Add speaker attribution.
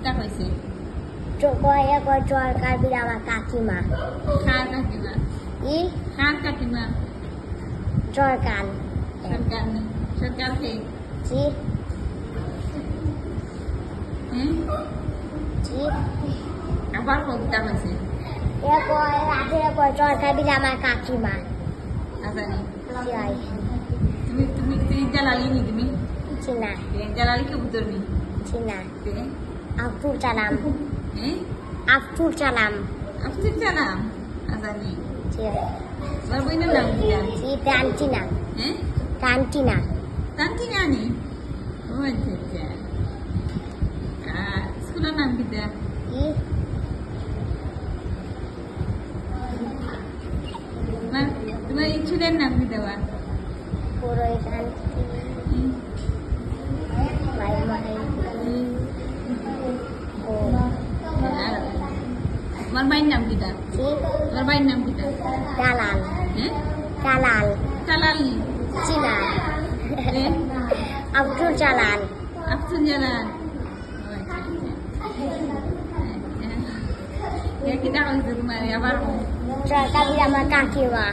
Speaker 1: কিতা কইছে
Speaker 2: সরকার বিল আমার কাকিমা
Speaker 1: কার কাকিমা
Speaker 2: ই
Speaker 1: কার কাকিমা
Speaker 2: সরকার
Speaker 1: সরকার সরকার কে
Speaker 2: জি জি
Speaker 1: আবার কিতা কইছে
Speaker 2: এরপর সরকার বিল আমার কাকিমা
Speaker 1: আজানি
Speaker 2: যাই
Speaker 1: তুমি জালালি নি তুমি
Speaker 2: চিনা
Speaker 1: জালালি কে বুঝরনি
Speaker 2: চিনা আব্দুল সালাম
Speaker 1: হ্যাঁ
Speaker 2: আব্দুল সালাম
Speaker 1: আব্দুল সালাম আজানি
Speaker 2: জি
Speaker 1: তোমার বইনের নাম কি
Speaker 2: জি টানটিনা
Speaker 1: হ্যাঁ
Speaker 2: টানটিনা
Speaker 1: টানটিনা নি ও আচ্ছা স্কুলের নাম কি তা
Speaker 2: ই
Speaker 1: তোমার স্কুলের নাম কি দেওয়া
Speaker 2: পুরো টানটি ভাই মাই ও
Speaker 1: তোমার ভাইয়ের নাম কিটা
Speaker 2: জি
Speaker 1: তোমার ভাইয়ের নাম কিটা
Speaker 2: দালাল
Speaker 1: হ্যাঁ
Speaker 2: দালাল
Speaker 1: জালাল নি
Speaker 2: চিনা আব্দুল জালাল
Speaker 1: আব্দুল জালাল কিতা কইছে তোমার আবার
Speaker 2: সরকার বিল আমার কাকিমা